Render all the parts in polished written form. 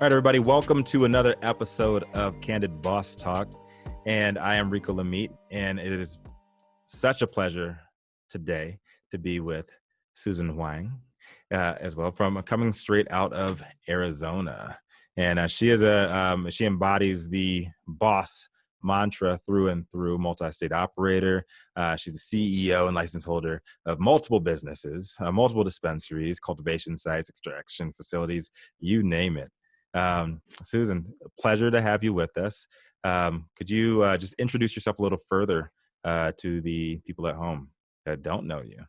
right, everybody, welcome to another episode of Candid Boss Talk. And I am Rico Lamite, and it is such a pleasure today to be with Susan Hwang as well, from coming straight out of Arizona. And she embodies the boss mantra through and through, multi-state operator. She's the CEO and license holder of multiple businesses, multiple dispensaries, cultivation sites, extraction facilities, you name it. Susan, pleasure to have you with us. Could you just introduce yourself a little further to the people at home that don't know you?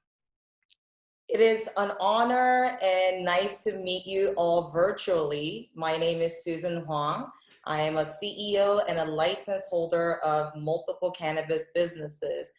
It is an honor and nice to meet you all virtually. My name is Susan Hwang. I am a CEO and a license holder of multiple cannabis businesses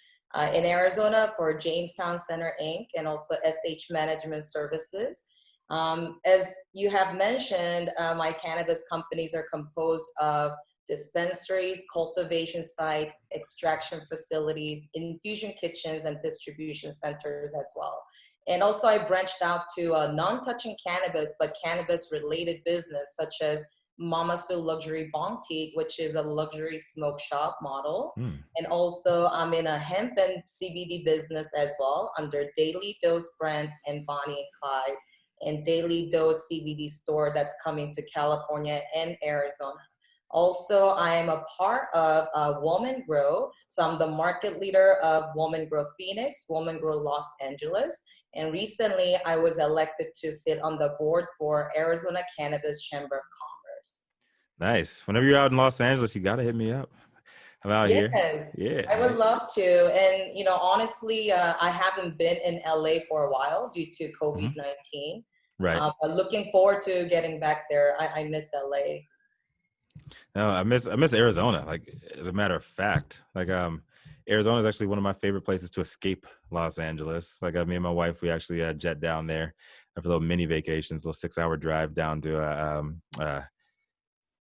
in Arizona for Jamestown Center Inc. and also SH Management Services. As you have mentioned, my cannabis companies are composed of dispensaries, cultivation sites, extraction facilities, infusion kitchens, and distribution centers as well. And also I branched out to non-touching cannabis, but cannabis-related business, such as Mama Sue Luxury Boutique, which is a luxury smoke shop model. Hmm. And also I'm in a hemp and CBD business as well under Daily Dose brand and Bonnie and Clyde, and Daily Dose CBD store that's coming to California and Arizona. Also, I am a part of Woman Grow. So I'm the market leader of Woman Grow Phoenix, Woman Grow Los Angeles. And recently I was elected to sit on the board for Arizona Cannabis Chamber of Commerce. Nice. Whenever you're out in Los Angeles, you got to hit me up. I'm out here. Yes, Yeah. I would love to. And, honestly, I haven't been in LA for a while due to Mhm. COVID-19. Right. But looking forward to getting back there. I miss LA. No, I miss Arizona. Like, as a matter of fact, Arizona is actually one of my favorite places to escape Los Angeles. Like, me and my wife, we actually jet down there for little mini vacations, little 6 hour drive down to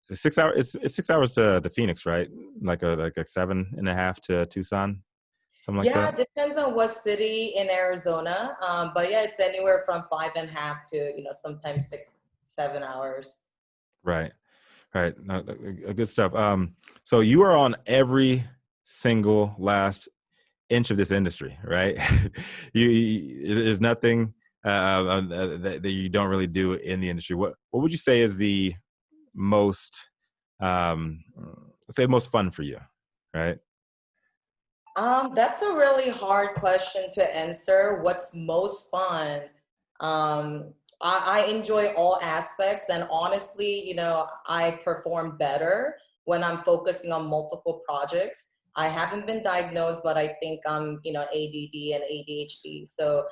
6 hour. It's 6 hours to Phoenix, right? Like a 7.5 to Tucson, something like Yeah, that. depends on what city in Arizona. But yeah, it's anywhere from 5.5 to, sometimes 6, 7 hours. Right. Right. No, good stuff. So you are on every single last inch of this industry, right? There's nothing that you don't really do in the industry. What would you say is the most, um, let's say, most fun for you, right? That's a really hard question to answer. What's most fun? I enjoy all aspects, and honestly, I perform better when I'm focusing on multiple projects. I haven't been diagnosed, but I think I'm, ADD and ADHD. So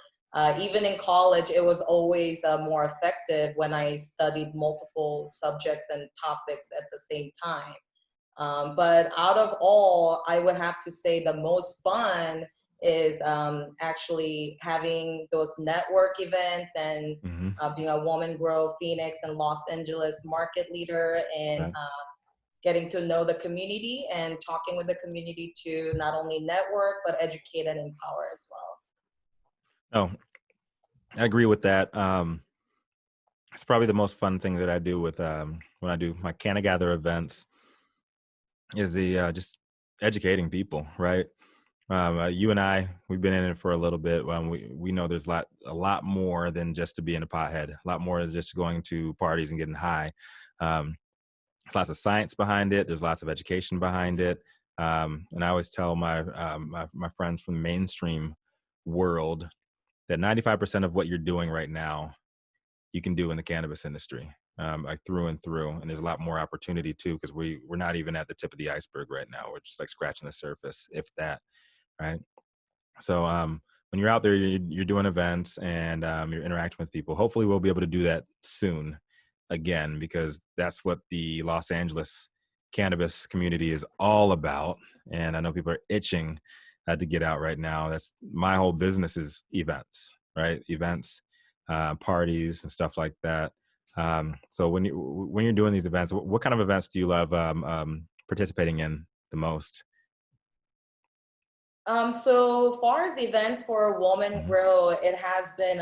even in college, it was always more effective when I studied multiple subjects and topics at the same time. But out of all, I would have to say the most fun is actually having those network events and Mm-hmm. being a Woman Grow Phoenix and Los Angeles market leader and getting to know the community and talking with the community to not only network, but educate and empower as well. Oh, I agree with that. It's probably the most fun thing that I do with when I do my Canna Gather events is the just educating people, right? You and I, we've been in it for a little bit. We know there's a lot more than just to be in a pothead, a lot more than just going to parties and getting high. There's lots of science behind it. There's lots of education behind it. And I always tell my friends from the mainstream world that 95% of what you're doing right now, you can do in the cannabis industry, like through and through. And there's a lot more opportunity too, because we're not even at the tip of the iceberg right now. We're just like scratching the surface, if that. Right. So when you're out there, you're doing events and you're interacting with people. Hopefully, we'll be able to do that soon again, because that's what the Los Angeles cannabis community is all about. And I know people are itching to get out right now. That's my whole business is events, right? Events, parties, and stuff like that. So when you're doing these events, what kind of events do you love participating in the most? So far as events for Woman Hmm. Grow, it has been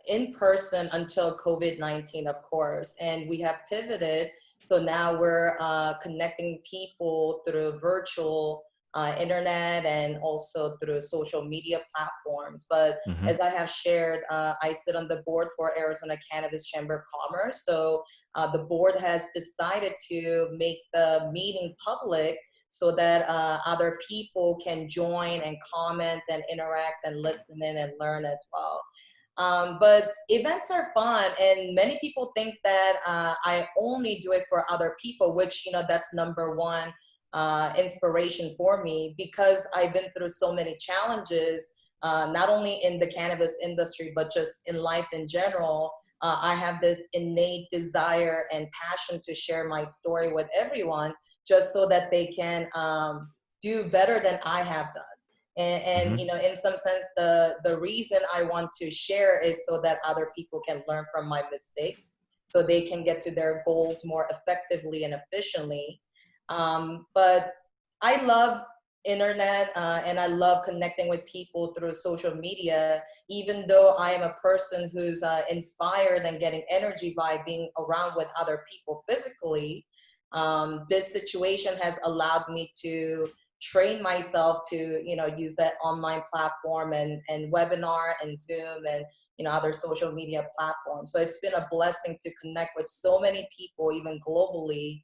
in person until COVID-19, of course, and we have pivoted. So now we're connecting people through virtual internet and also through social media platforms. But Hmm. as I have shared, I sit on the board for Arizona Cannabis Chamber of Commerce. So the board has decided to make the meeting public so that other people can join and comment and interact and listen in and learn as well. But events are fun, and many people think that I only do it for other people, which that's number one inspiration for me because I've been through so many challenges, not only in the cannabis industry but just in life in general. I have this innate desire and passion to share my story with everyone just so that they can do better than I have done. And Hmm. in some sense, the reason I want to share is so that other people can learn from my mistakes, so they can get to their goals more effectively and efficiently. But I love internet and I love connecting with people through social media. Even though I am a person who's inspired and getting energy by being around with other people physically, this situation has allowed me to train myself to use that online platform and webinar and Zoom and other social media platforms. So it's been a blessing to connect with so many people even globally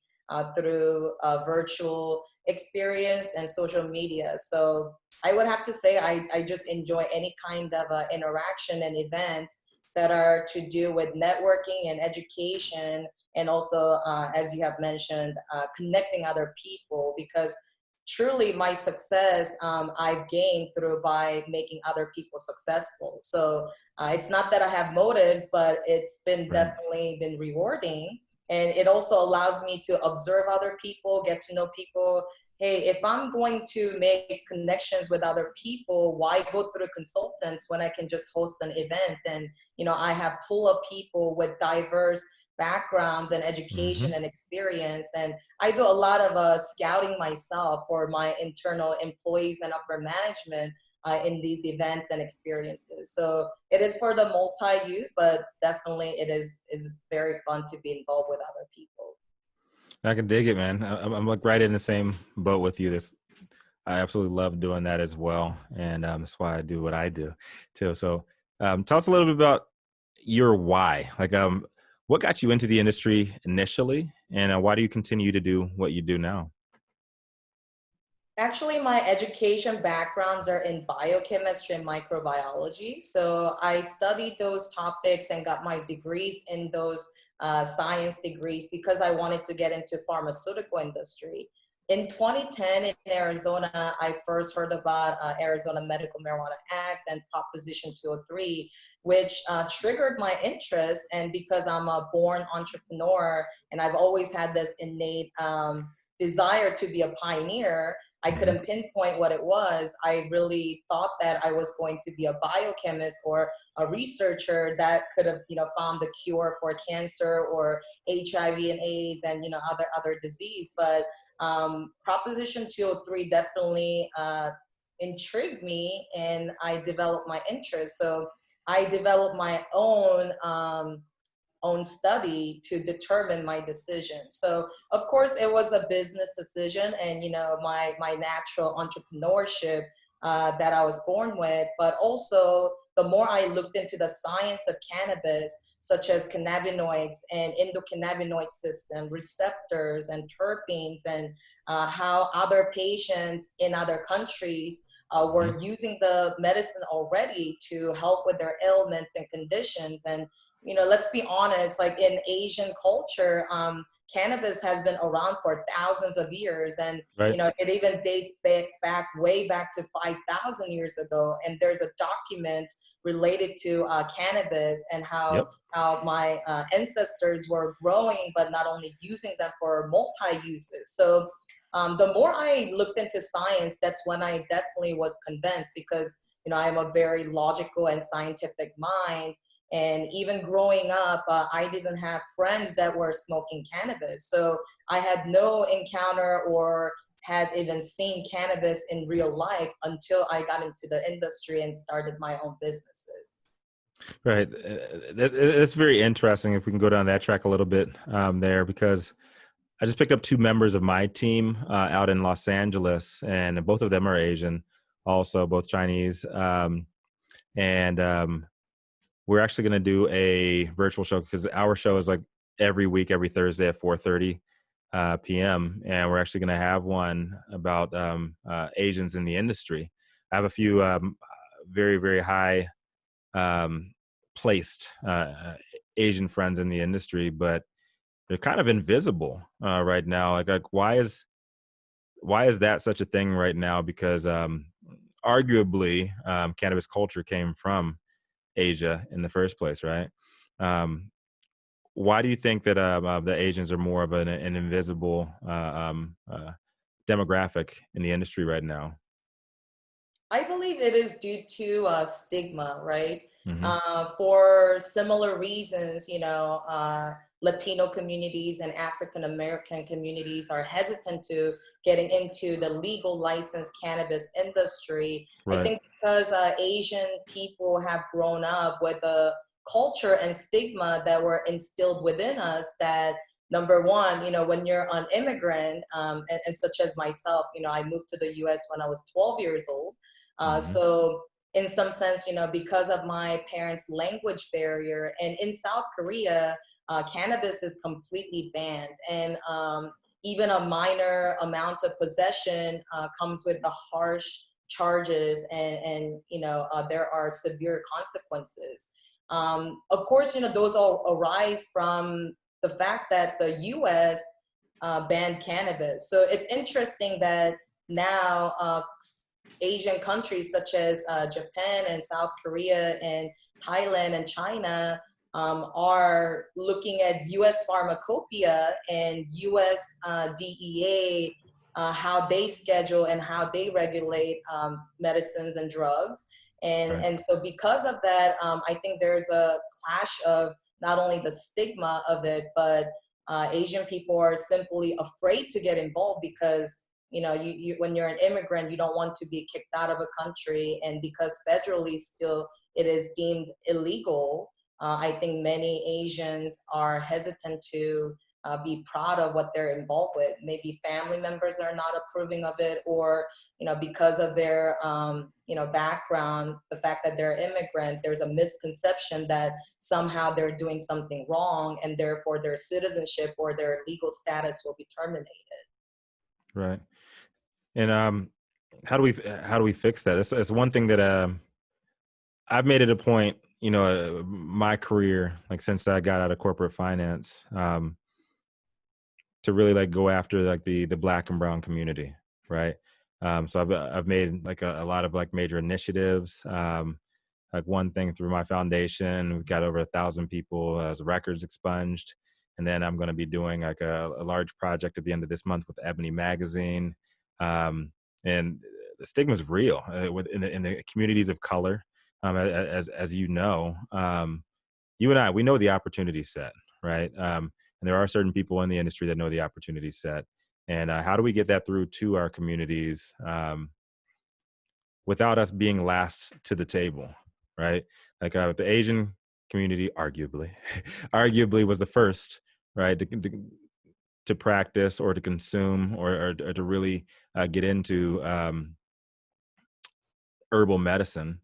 through virtual experience and social media. So I would have to say I just enjoy any kind of interaction and events that are to do with networking and education, and also as you have mentioned, connecting other people, because truly my success I've gained through by making other people successful. So it's not that I have motives, but it's been Right. definitely been rewarding. And it also allows me to observe other people, get to know people. Hey, if I'm going to make connections with other people, why go through consultants when I can just host an event? And I have pool of people with diverse backgrounds and education Hmm. and experience, and I do a lot of scouting myself for my internal employees and upper management in these events and experiences. So it is for the multi-use, but definitely it is very fun to be involved with other people. I can dig it, man. I'm like right in the same boat with you. This I absolutely love doing that as well, and that's why I do what I do too. So, tell us a little bit about your why. Like, what got you into the industry initially, and why do you continue to do what you do now? Actually, my education backgrounds are in biochemistry and microbiology. So I studied those topics and got my degrees in those science degrees because I wanted to get into pharmaceutical industry. In 2010 in Arizona, I first heard about Arizona Medical Marijuana Act and Proposition 203, which triggered my interest. And because I'm a born entrepreneur and I've always had this innate desire to be a pioneer, I Hmm. couldn't pinpoint what it was. I really thought that I was going to be a biochemist or a researcher that could have, found the cure for cancer or HIV and AIDS and, other disease. But Proposition 203 definitely intrigued me, and I developed my interest. So I developed my own study to determine my decision. So of course it was a business decision, and my natural entrepreneurship that I was born with, but also the more I looked into the science of cannabis, such as cannabinoids and endocannabinoid system, receptors and terpenes, and how other patients in other countries Hmm. were using the medicine already to help with their ailments and conditions. And let's be honest, like in Asian culture, cannabis has been around for thousands of years. And, Right. it even dates back way back to 5,000 years ago. And there's a document related to cannabis and how, Yep. how my ancestors were growing, but not only using them for multi-uses. So the more I looked into science, that's when I definitely was convinced, because, I'm a very logical and scientific mind. And even growing up, I didn't have friends that were smoking cannabis. So I had no encounter or had even seen cannabis in real life until I got into the industry and started my own businesses. Right. It's very interesting if we can go down that track a little bit there, because I just picked up two members of my team out in Los Angeles, and both of them are Asian, also both Chinese. And we're actually going to do a virtual show because our show is like every week, every Thursday at 4:30 p.m. And we're actually going to have one about Asians in the industry. I have a few very, very high placed Asian friends in the industry, but they're kind of invisible right now. Like why is that such a thing right now? Because arguably, cannabis culture came from Asia in the first place, right? Um, why do you think that the Asians are more of an invisible demographic in the industry right now? I believe it is due to stigma, right? Hmm. For similar reasons, Latino communities and African American communities are hesitant to getting into the legal licensed cannabis industry. I Right. think because Asian people have grown up with the culture and stigma that were instilled within us that number one, when you're an immigrant, and such as myself, I moved to the US when I was 12 years old. Hmm. So in some sense, because of my parents' language barrier, and in South Korea, cannabis is completely banned, and even a minor amount of possession comes with the harsh charges, and there are severe consequences. Of course, those all arise from the fact that the U.S. Banned cannabis. So it's interesting that now Asian countries such as Japan and South Korea and Thailand and China are looking at US pharmacopoeia and US DEA, how they schedule and how they regulate medicines and drugs. Right. And so because of that, I think there's a clash of not only the stigma of it, but Asian people are simply afraid to get involved because you when you're an immigrant, you don't want to be kicked out of a country, and because federally still it is deemed illegal, I think many Asians are hesitant to be proud of what they're involved with. Maybe family members are not approving of it, or because of their background, the fact that they're immigrant, there's a misconception that somehow they're doing something wrong, and therefore their citizenship or their legal status will be terminated. Right. And how do we fix that? It's one thing that I've made it a point, my career, like since I got out of corporate finance, to really like go after like the black and brown community, right? So I've made like a lot of like major initiatives. Like one thing through my foundation, we've got over 1,000 people as records expunged, and then I'm going to be doing like a large project at the end of this month with Ebony Magazine, and the stigma is real in the communities of color, as you know. You and I, we know the opportunity set, right? And there are certain people in the industry that know the opportunity set. And how do we get that through to our communities without us being last to the table, right? Like the Asian community, arguably, arguably was the first, right, to practice or to consume or to really get into herbal medicine,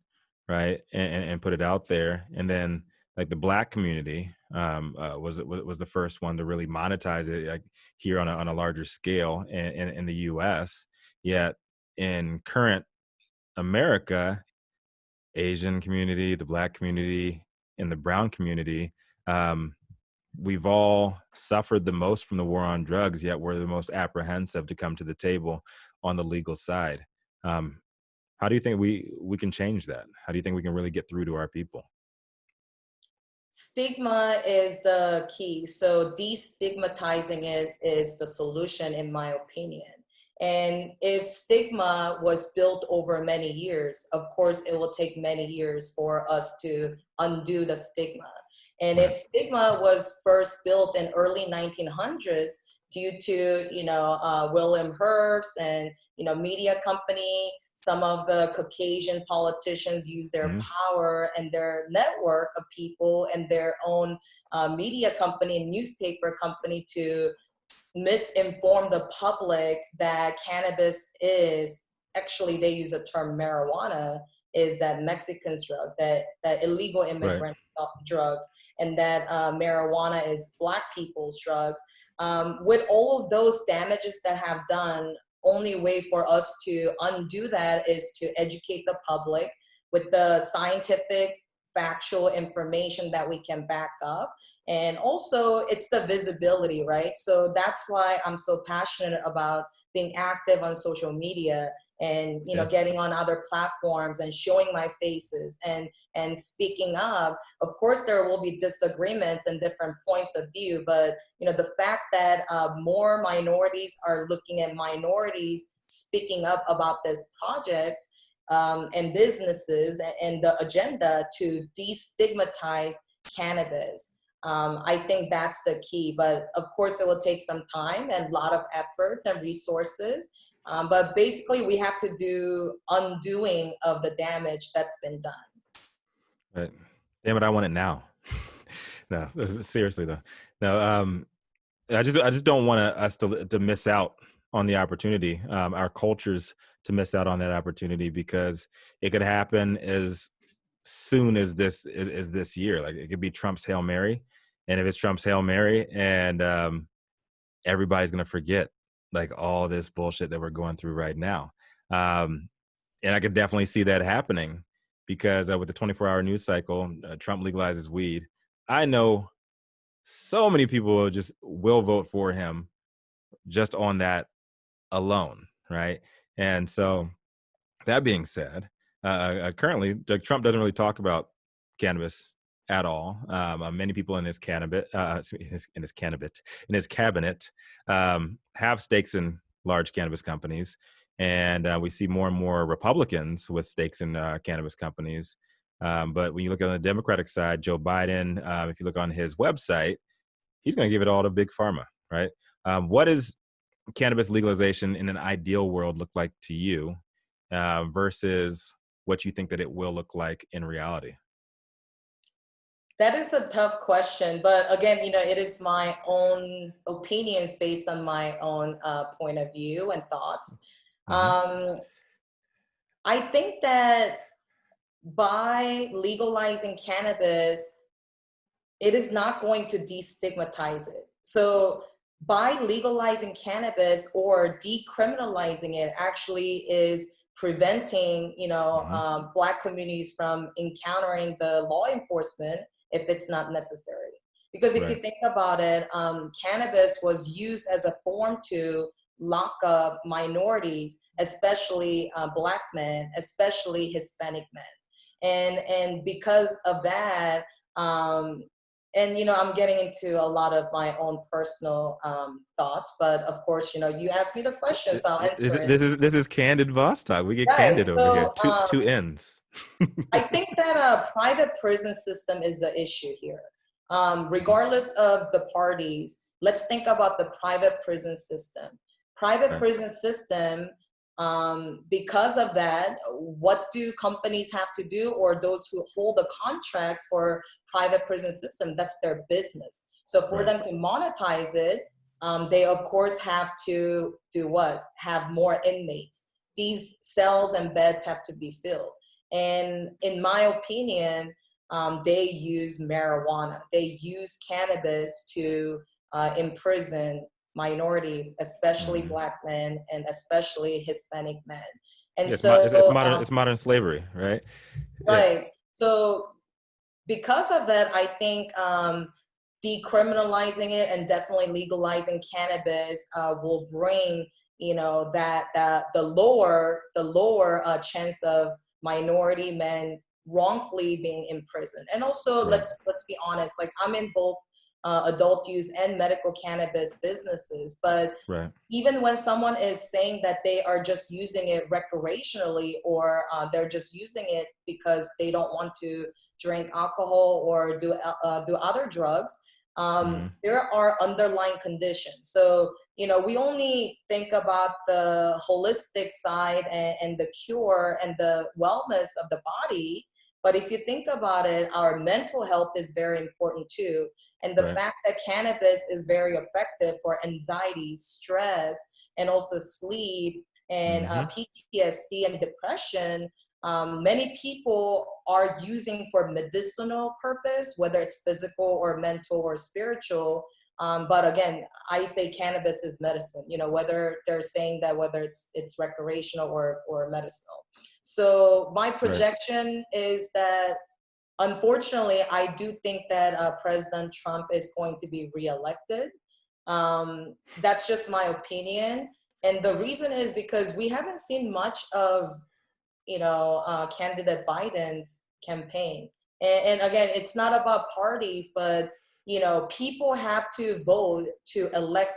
right, and put it out there. And then like the black community was the first one to really monetize it, like here on a larger scale in the U.S. Yet in current America, Asian community, the black community, and the brown community, um, we've all suffered the most from the war on drugs. Yet we're the most apprehensive to come to the table on the legal side. Um, how do you think we can change that? How do you think we can really get through to our people? Stigma is the key. So destigmatizing it is the solution, in my opinion. And if stigma was built over many years, of course, it will take many years for us to undo the stigma. And if Right. stigma was first built in early 1900s, due to, William Herbst and, media company. Some of the Caucasian politicians use their Mm-hmm. power and their network of people and their own media company and newspaper company to misinform the public that cannabis is actually, they use the term marijuana, is that Mexicans drug, that illegal Right. immigrant drugs, and that marijuana is black people's drugs. With all of those damages that have done, only way for us to undo that is to educate the public with the scientific factual information that we can back up. And also it's the visibility, right? So that's why I'm so passionate about being active on social media and, Yeah. getting on other platforms and showing my faces and speaking up. Of course there will be disagreements and different points of view, but the fact that more minorities are looking at minorities speaking up about this projects and businesses and the agenda to destigmatize cannabis. I think that's the key, but of course it will take some time and a lot of effort and resources. But basically we have to do undoing of the damage that's been done. But damn it, I want it now. No, seriously though. No, I just don't want us to miss out on the opportunity, our cultures to miss out on that opportunity, because it could happen as soon as this year. Like, it could be Trump's Hail Mary, and if it's Trump's Hail Mary, and everybody's gonna forget like all this bullshit that we're going through right now. Um, and I could definitely see that happening because with the 24-hour news cycle, Trump legalizes weed. I know so many people will vote for him just on that alone, right? And so, that being said, currently, Trump doesn't really talk about cannabis at all. Many people in his cabinet, have stakes in large cannabis companies, and we see more and more Republicans with stakes in cannabis companies. But when you look on the Democratic side, Joe Biden, if you look on his website, he's going to give it all to big pharma, right? What does cannabis legalization in an ideal world look like to you, versus what you think that it will look like in reality? That is a tough question, but again, it is my own opinions based on my own point of view and thoughts. Mm-hmm. Um, I think that by legalizing cannabis, it is not going to destigmatize it. So by legalizing cannabis or decriminalizing it actually is preventing, Mm-hmm. Black communities from encountering the law enforcement if it's not necessary. Because if you Right. think about it, cannabis was used as a form to lock up minorities, especially Black men, especially Hispanic men. And because of that, um, and I'm getting into a lot of my own personal thoughts, but of course, you asked me the question, so I'll This answer it. is candid boss talk. We get Right. candid over here. So Two ends. I think that a private prison system is the issue here. Regardless of the parties, let's think about the private prison system. Private Right. prison system, because of that, what do companies have to do, or those who hold the contracts for private prison system? That's their business. So for Right. them to monetize it, they of course have to do what? Have more inmates. These cells and beds have to be filled. And in my opinion, they use marijuana. They use cannabis to imprison minorities, especially Mm-hmm. Black men and especially Hispanic men. And Yeah, so, it's modern slavery, right? Yeah. right. So because of that, I think decriminalizing it and definitely legalizing cannabis will bring, that the lower chance of minority men wrongfully being imprisoned. And also, Right. let's be honest, like I'm in both adult use and medical cannabis businesses, but Right. even when someone is saying that they are just using it recreationally, or they're just using it because they don't want to drink alcohol or do other drugs, Mm-hmm. there are underlying conditions. So, we only think about the holistic side and the cure and the wellness of the body. But if you think about it, our mental health is very important too. And the Right. fact that cannabis is very effective for anxiety, stress, and also sleep and Mm-hmm. PTSD and depression, many people are using for medicinal purpose, whether it's physical or mental or spiritual. But again, I say cannabis is medicine. Whether they're saying that whether it's recreational or medicinal. So my Right. projection is that unfortunately, I do think that President Trump is going to be reelected. That's just my opinion. And the reason is because we haven't seen much of candidate Biden's campaign. And again, it's not about parties, but people have to vote to elect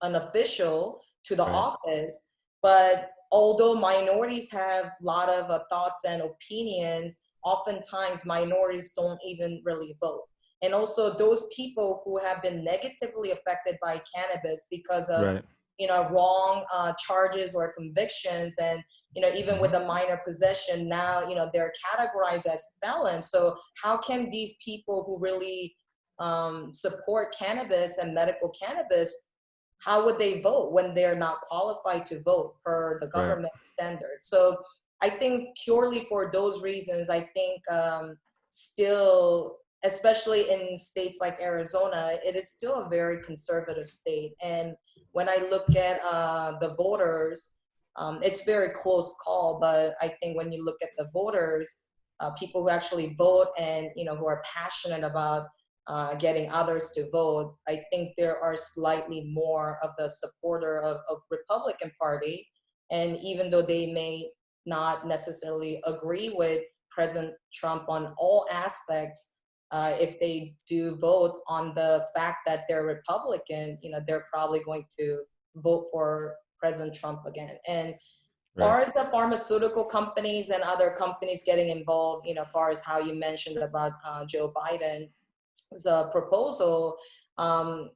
an official to the Right. office. But although minorities have a lot of thoughts and opinions, oftentimes minorities don't even really vote. And also those people who have been negatively affected by cannabis because of Right. wrong charges or convictions, and even Mm-hmm. with a minor possession, now, they're categorized as felons. So how can these people who really support cannabis and medical cannabis, how would they vote when they're not qualified to vote per the Right. government standard? So I think purely for those reasons, I think still, especially in states like Arizona, it is still a very conservative state. And when I look at the voters, it's very close call. But I think when you look at the voters, people who actually vote and who are passionate about getting others to vote, I think there are slightly more of the supporter of Republican Party. And even though they may not necessarily agree with President Trump on all aspects, if they do vote on the fact that they're Republican, they're probably going to vote for President Trump again. And Right. far as the pharmaceutical companies and other companies getting involved, far as how you mentioned about Joe Biden, the proposal, um,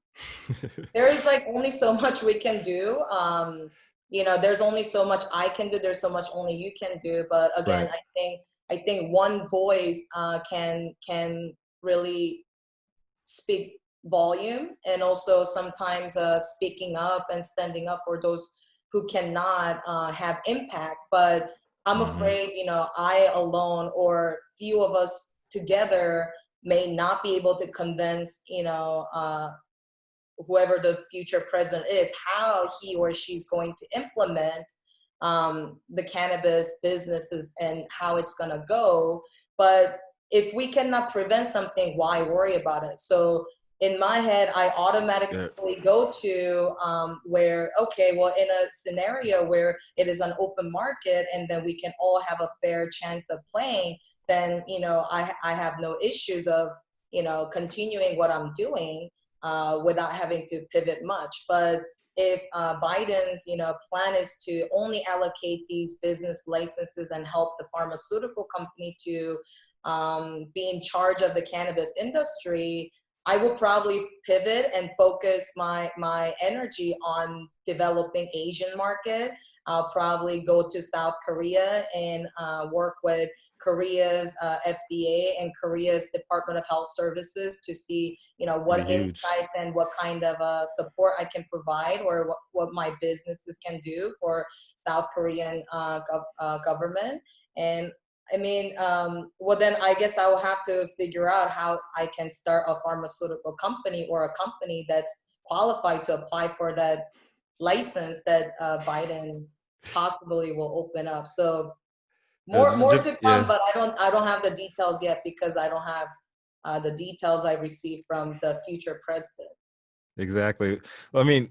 there is like only so much we can do. There's only so much I can do. There's so much only you can do. But again, Right. I think one voice can really speak volume, and also sometimes speaking up and standing up for those who cannot have impact. But I'm Mm-hmm. afraid, I alone or few of us together may not be able to convince, whoever the future president is, how he or she's going to implement the cannabis businesses and how it's going to go. But if we cannot prevent something, why worry about it? So in my head, I Good. automatically go to where, okay, well, in a scenario where it is an open market and then we can all have a fair chance of playing, then, I have no issues of, continuing what I'm doing without having to pivot much. But if Biden's plan is to only allocate these business licenses and help the pharmaceutical company to be in charge of the cannabis industry, I will probably pivot and focus my energy on developing Asian market. I'll probably go to South Korea and work with Korea's FDA and Korea's Department of Health Services to see, Be what huge. insights and what kind of support I can provide, or what my businesses can do for South Korean government. And I mean, well, then I guess I will have to figure out how I can start a pharmaceutical company or a company that's qualified to apply for that license that Biden possibly will open up. So more to come, Yeah. but I don't have the details yet because I don't have the details I received from the future president. Exactly. Well, I mean,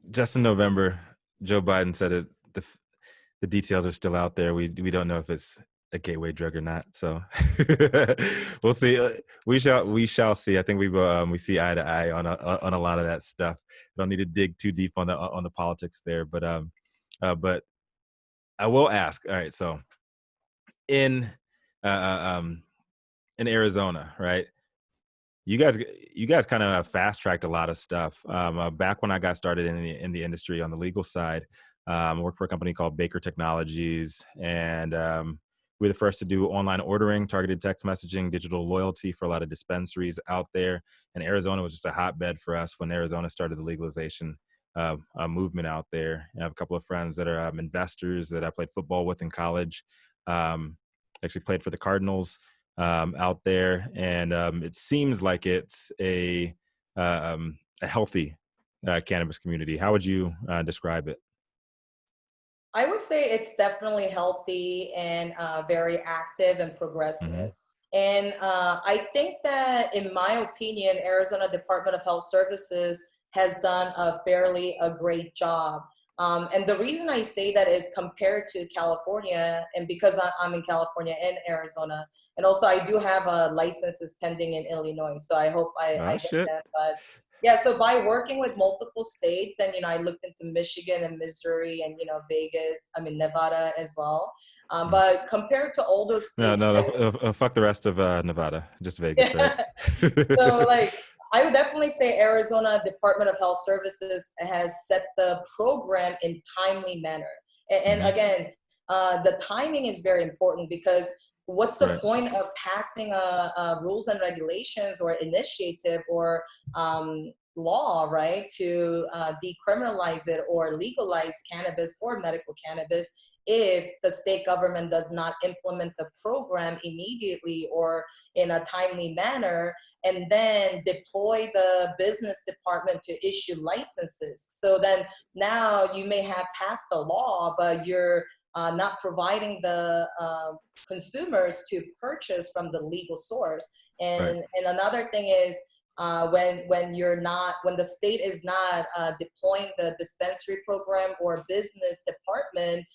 just in November, Joe Biden said it. The details are still out there. We don't know if it's a gateway drug or not. So we'll see. We shall see. I think we see eye to eye on a lot of that stuff. Don't need to dig too deep on the politics there, but I will ask. All right, so in uh, uh, um in Arizona, right? you guys kind of fast tracked a lot of stuff. Back when I got started in the industry on the legal side, I worked for a company called Baker Technologies, and we were the first to do online ordering, targeted text messaging, digital loyalty for a lot of dispensaries out there. And Arizona was just a hotbed for us when Arizona started the legalization movement out there. I have a couple of friends that are investors that I played football with in college. Um, Actually played for the Cardinals out there, and it seems like it's a healthy cannabis community. How would you describe it? I would say it's definitely healthy and very active and Hmm. progressive. And I think that, in my opinion, Arizona Department of Health Services has done a great job. And the reason I say that is compared to California, and because I'm in California and Arizona, and also I do have licenses pending in Illinois, so I hope I Oh get shit! them. But yeah, so by working with multiple states, and I looked into Michigan and Missouri and Vegas, I mean Nevada as well. Mm. But compared to all those No, states, no, no, fuck the rest of Nevada, just Vegas, right? yeah. So like I would definitely say Arizona Department of Health Services has set the program in timely manner. And Hmm. again, the timing is very important because what's the Right, point of passing rules and regulations or initiative or law, right, to decriminalize it or legalize cannabis or medical cannabis if the state government does not implement the program immediately or in a timely manner, and then deploy the business department to issue licenses. So then now you may have passed a law, but you're not providing the consumers to purchase from the legal source. right. And another thing is when the state is not deploying the dispensary program or business department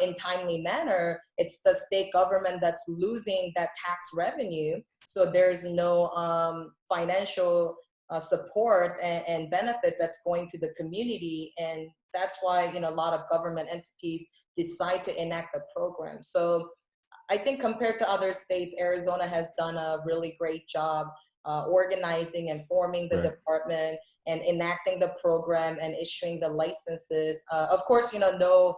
in timely manner, it's the state government that's losing that tax revenue. So there's no financial support and benefit that's going to the community, and that's why a lot of government entities decide to enact the program. So I think compared to other states, Arizona has done a really great job organizing and forming the Right. department and enacting the program and issuing the licenses. Of course, no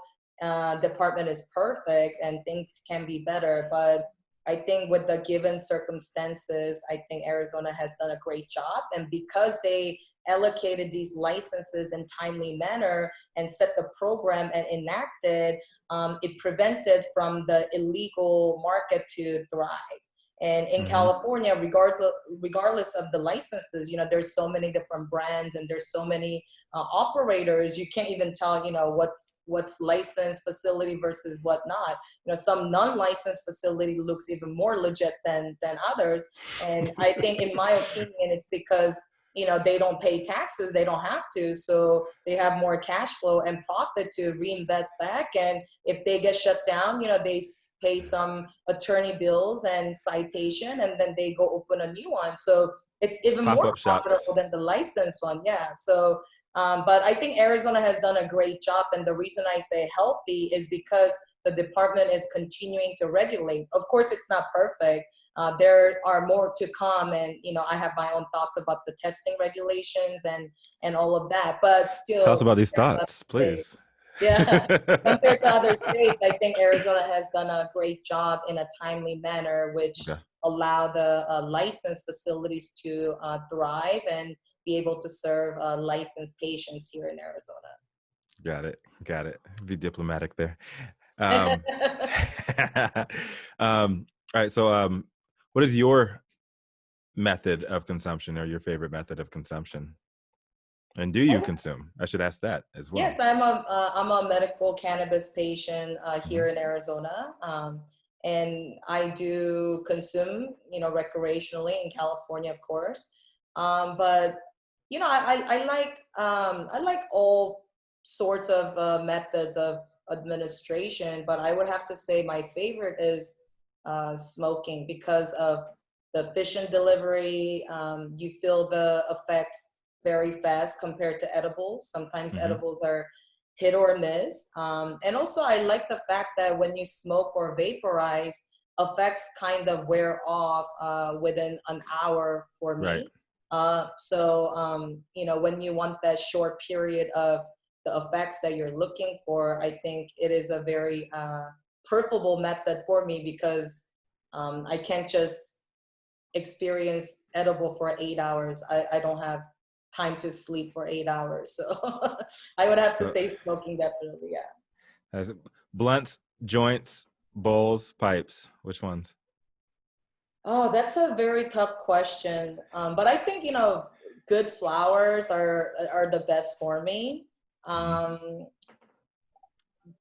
department is perfect and things can be better, but I think with the given circumstances, I think Arizona has done a great job. And because they allocated these licenses in timely manner and set the program and enacted, it prevented from the illegal market to thrive. And in Hmm. California, regardless of the licenses, there's so many different brands and there's so many operators. You can't even tell, what's licensed facility versus what not. Some non-licensed facility looks even more legit than others. And I think, in my opinion, it's because they don't pay taxes, they don't have to, so they have more cash flow and profit to reinvest back. And if they get shut down, they pay some attorney bills and citation, and then they go open a new one. So it's even Pop more up shops. profitable than the licensed one. Yeah. So but I think Arizona has done a great job, and the reason I say healthy is because the department is continuing to regulate. Of course, it's not perfect. There are more to come, and I have my own thoughts about the testing regulations and all of that. But Tell us still, about these compared to other thoughts, states, please. yeah, compared to other states, I think Arizona has done a great job in a timely manner, which Okay. allow the licensed facilities to thrive and be able to serve licensed patients here in Arizona. Got it. Got it. Be diplomatic there. Um, all right. So, what is your method of consumption or your favorite method of consumption? And do you consume? I should ask that as Yes, well. I'm a medical cannabis patient Hmm. here in Arizona, and I do consume recreationally in California, of course. But I like all sorts of methods of administration, but I would have to say my favorite is smoking because of the efficient delivery. You feel the effects very fast compared to edibles. Sometimes Hmm. edibles are hit or miss. And also, I like the fact that when you smoke or vaporize, effects kind of wear off within an hour for Right. me. When you want that short period of the effects that you're looking for, I think it is a very preferable method for me because I can't just experience edible for 8 hours. I don't have time to sleep for 8 hours. So I would have to So say smoking definitely, yeah. as blunts, joints, bowls, pipes. Which ones? Oh, that's a very tough question. But I think, good flowers are the best for me. Mhm. Um,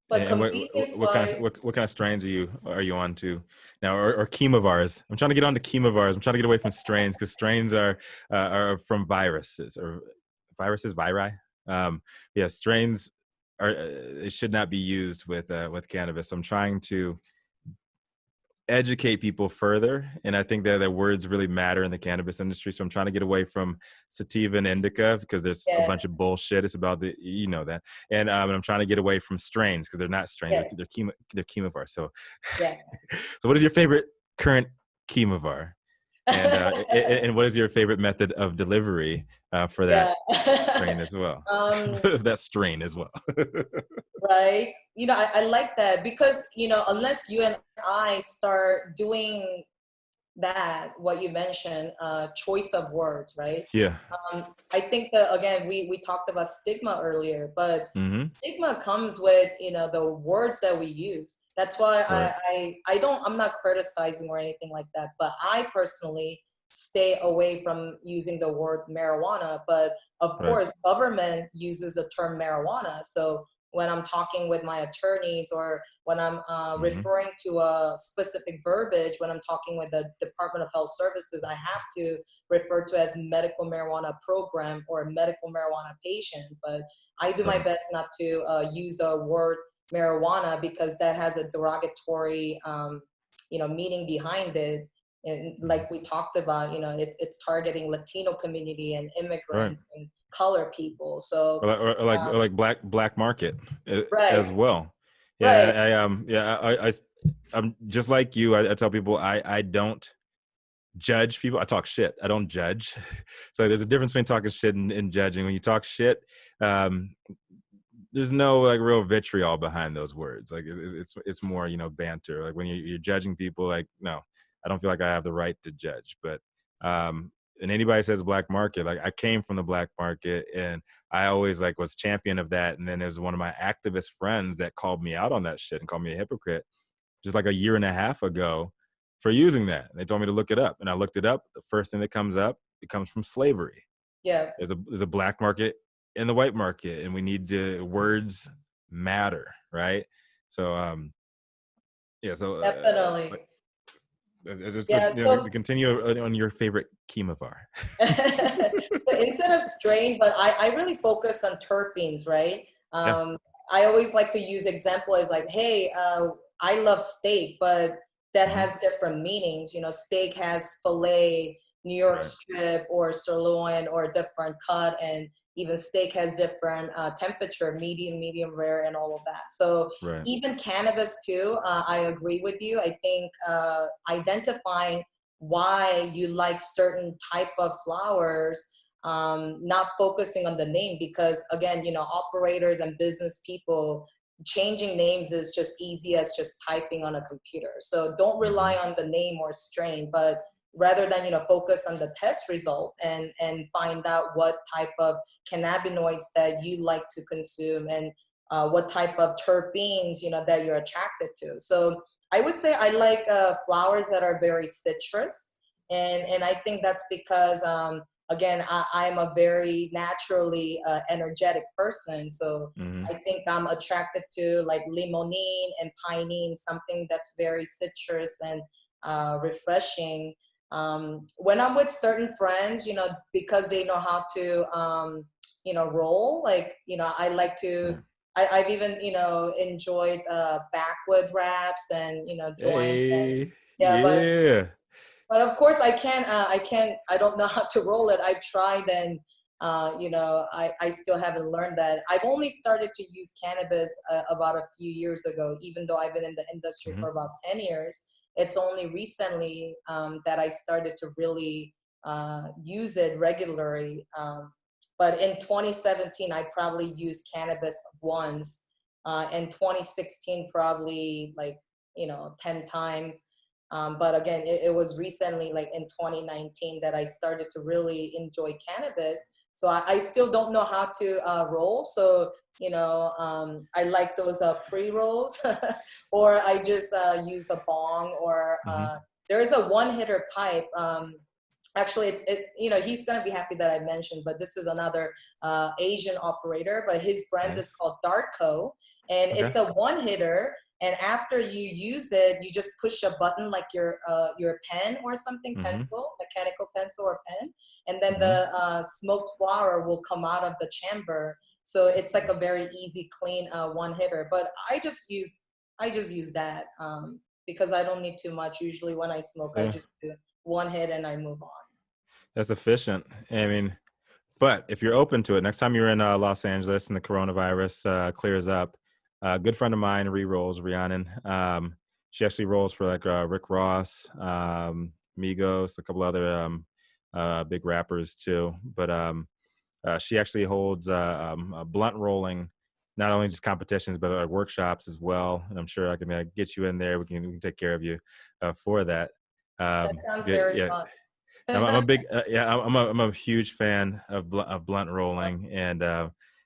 but And convenience what kind of wise, what kind of strains are you on to now, or chemovars? I'm trying to get on to chemovars. I'm trying to get away from strains because strains are from viruses or viri. Um, yeah, strains are it should not be used with cannabis. So I'm trying to educate people further, and I think that their words really matter in the cannabis industry. So I'm trying to get away from sativa and indica because there's a yeah, bunch of bullshit. It's about that, and I'm trying to get away from strains because they're not strains. yeah, They're chemovars. So yeah, so what is your favorite current chemovar? And what is your favorite method of delivery for that yeah. strain as well? um, That strain as well. right. I like that because, unless you and I start doing that, what you mentioned, choice of words, right? Yeah. I think that again, we talked about stigma earlier, but Mm-hmm. stigma comes with the words that we use. That's why Right. I'm not criticizing or anything like that, but I personally stay away from using the word marijuana. But of Right. course, government uses the term marijuana. So when I'm talking with my attorneys or when I'm Mm-hmm. referring to a specific verbiage, when I'm talking with the Department of Health Services, I have to refer to as medical marijuana program or medical marijuana patient. But I do my Right. best not to use a word marijuana because that has a derogatory, meaning behind it. And Mm-hmm. like we talked about, it's targeting Latino community and Right. immigrants and color people. So, Or like black market right, as well. right, I'm just like you. I tell people I don't judge people. I talk shit. I don't judge. So there's a difference between talking shit and judging. When you talk shit, um, there's no like real vitriol behind those words. Like it's more banter. Like when you're judging people, like no, I don't feel like I have the right to judge. But um, and anybody says black market, like I came from the black market, and I always like was champion of that. And then there's one of my activist friends that called me out on that shit and called me a hypocrite just like a year and a half ago for using that. They told me to look it up, and I looked it up. The first thing that comes up, it comes from slavery. yeah, There's a black market and the white market, and we need to words matter, right? So yeah, so definitely. like just Yeah, to continue on your favorite chemovar. so instead of strain, but I really focus on terpenes, right? Yeah. I always like to use example as like, hey, I love steak, but that Hmm. has different meanings. Steak has filet, New York Right. strip, or sirloin, or a different cut, and even steak has different temperature, medium rare, and all of that. So Right. even cannabis too, I agree with you. I think identifying why you like certain type of flowers, not focusing on the name, because again, operators and business people, changing names is just easy as just typing on a computer. So don't Hmm. rely on the name or strain, but rather than focus on the test result and find out what type of cannabinoids that you like to consume, and what type of terpenes that you're attracted to. So I would say I like flowers that are very citrus, and I think that's because again, I'm a very naturally energetic person. So Hmm. I think I'm attracted to like limonene and pinene, something that's very citrus and refreshing. When I'm with certain friends, because they know how to, roll, like, I like to, Yeah. I've even, enjoyed backwood wraps and, joints. And Hey. yeah, Yeah. but of course I don't know how to roll it. I've tried, and I still haven't learned that. I've only started to use cannabis about a few years ago, even though I've been in the industry Hmm. for about 10 years. It's only recently that I started to really use it regularly. But in 2017, I probably used cannabis once. In 2016, probably like, 10 times. But again, it was recently, like in 2019, that I started to really enjoy cannabis. So I still don't know how to roll. So, I like those pre-rolls, or I just use a bong, or Hmm. there's a one-hitter pipe. Actually, he's gonna be happy that I mentioned, but this is another Asian operator, but his brand is Nice. called Darko, and Okay. it's a one hitter. And after you use it, you just push a button like your pen or something, Hmm. pencil, mechanical pencil or pen, and then Hmm. the smoked flower will come out of the chamber. So it's like a very easy, clean one hitter. But I just use that because I don't need too much. Usually when I smoke, I Yeah, just do one hit and I move on. that's efficient. I mean, but if you're open to it, next time you're in Los Angeles and the coronavirus clears up, a good friend of mine re-rolls, Rhiannon. She actually rolls for like Rick Ross, Migos, a couple other big rappers too. But she actually holds blunt rolling, not only just competitions but workshops as well. And I'm sure I can get you in there. We can take care of you for that. That sounds Good, very yeah. fun. I'm a big yeah. I'm a huge fan of blunt rolling, and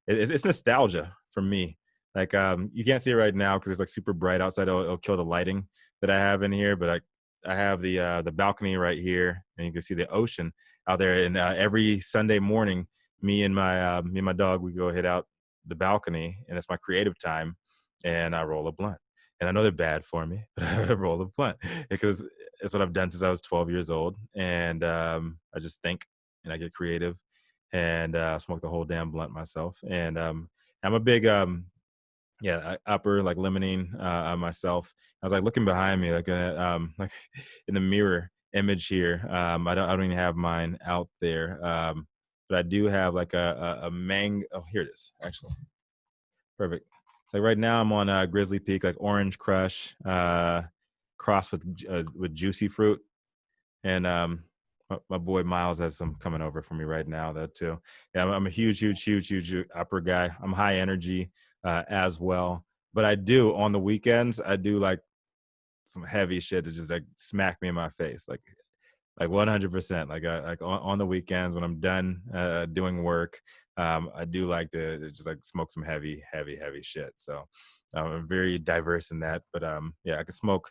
it's nostalgia for me. Like you can't see it right now because it's like super bright outside. It'll kill the lighting that I have in here, but I have the balcony right here, and you can see the ocean out there. And every Sunday morning, me and my dog, we go hit out the balcony, and it's my creative time, and I roll a blunt. And I know they're bad for me, but I roll a blunt because it's what I've done since I was 12 years old, and I just think and I get creative, and smoke the whole damn blunt myself. And I'm a big yeah, upper like limonene myself. I was like looking behind me, like like in the mirror image here. I don't even have mine out there, but I do have like a mang. Oh, here it is, actually. Perfect. So right now I'm on Grizzly Peak, like Orange Crush, crossed with Juicy Fruit, and my boy Miles has some coming over for me right now though too. Yeah, I'm a huge upper guy. I'm high energy as well, but I do on the weekends. I do like some heavy shit to just like smack me in my face, like 100%. Like on the weekends when I'm done doing work, I do like to just like smoke some heavy shit. So I'm very diverse in that. But yeah, I can smoke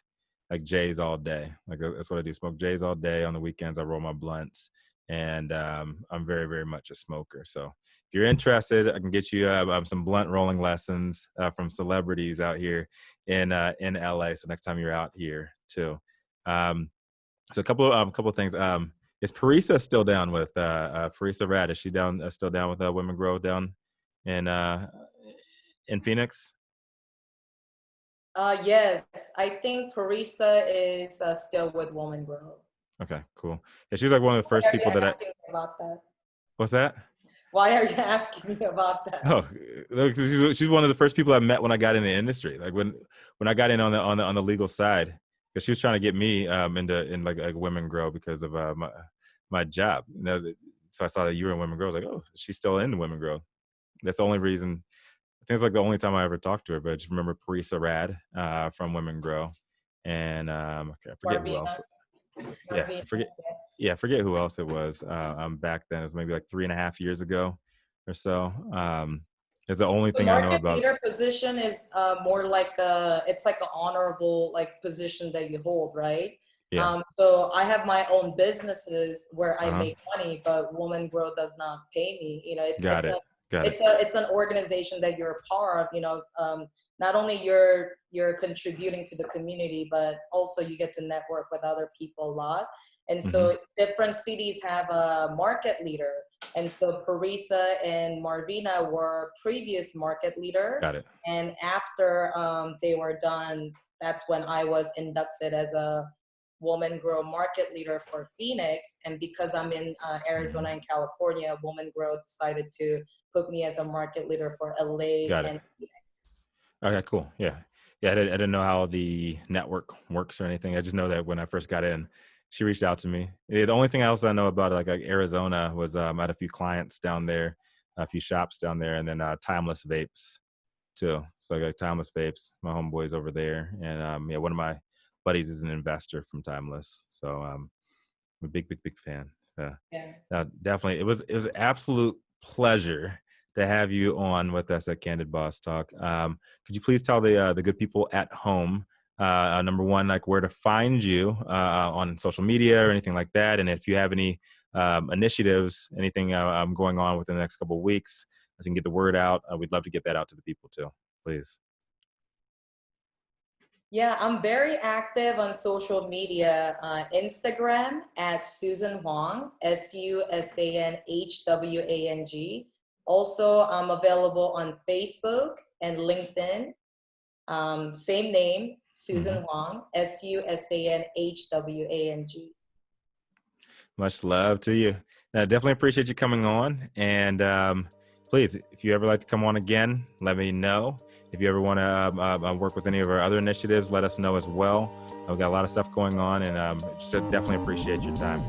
like J's all day. Like that's what I do. Smoke J's all day. On the weekends, I roll my blunts, and I'm very much a smoker. So if you're interested, I can get you some blunt rolling lessons from celebrities out here in LA. So next time you're out here too. Um, so a couple of things. Is Parisa still down with Parisa Rad? Is she down still down with Women Grow down in uh in Phoenix? Yes, I think Parisa is still with Woman Grow. Okay, cool. Yeah, she was like one of the Why first are you people that I. asking me about that? What's that? Why are you asking me about that? Oh, no, 'cause she's one of the first people I met when I got in the industry. Like when I got in on the legal side, because she was trying to get me in like Women Grow because of my job. And so I saw that you were in Women Grow. I was like, oh, she's still in Women Grow. That's the only reason. I think it's like the only time I ever talked to her. But I just remember Parisa Rad from Women Grow, and okay, I forget who else. Marvina, Yeah, Marvina. I forget. Yeah, I forget who else it was. Back then, it was maybe like 3.5 years ago or so. It's the only The thing I know market about. leader position is more like it's like an honorable like position that you hold, right? Yeah. So I have my own businesses where I Uh huh. make money, but Woman Grow does not pay me. It's Got it's a it. Got it. it's an organization that you're a part of. Not only you're contributing to the community, but also you get to network with other people a lot. And Mm-hmm. so different cities have a market leader, and so Parisa and Marvina were previous market leader. Got it. And after they were done, that's when I was inducted as a Woman Grow market leader for Phoenix. And because I'm in Mm-hmm. Arizona and California, Woman Grow decided to put me as a market leader for LA Got it. and Phoenix. Okay. Cool. Yeah. Yeah. I didn't know how the network works or anything. I just know that when I first got in, She reached out to me. The only thing else I know about like Arizona was I had a few clients down there, a few shops down there, and then Timeless Vapes too. So I got Timeless Vapes, my homeboys over there, and yeah, one of my buddies is an investor from Timeless, so I'm a big fan. So Yeah. definitely, it was an absolute pleasure to have you on with us at Candid Boss Talk. Could you please tell the good people at home, number one, like where to find you on social media or anything like that, and if you have any initiatives, anything going on within the next couple of weeks, as you can get the word out, we'd love to get that out to the people too, please. Yeah, I'm very active on social media. Instagram at Susan Hwang, SUSANHWANG. Also, I'm available on Facebook and LinkedIn. Same name, Mm-hmm. Susan Hwang, SUSANHWANG. Much love to you. I definitely appreciate you coming on. And please, if you ever like to come on again, let me know. If you ever want to work with any of our other initiatives, let us know as well. We've got a lot of stuff going on, and just definitely appreciate your time.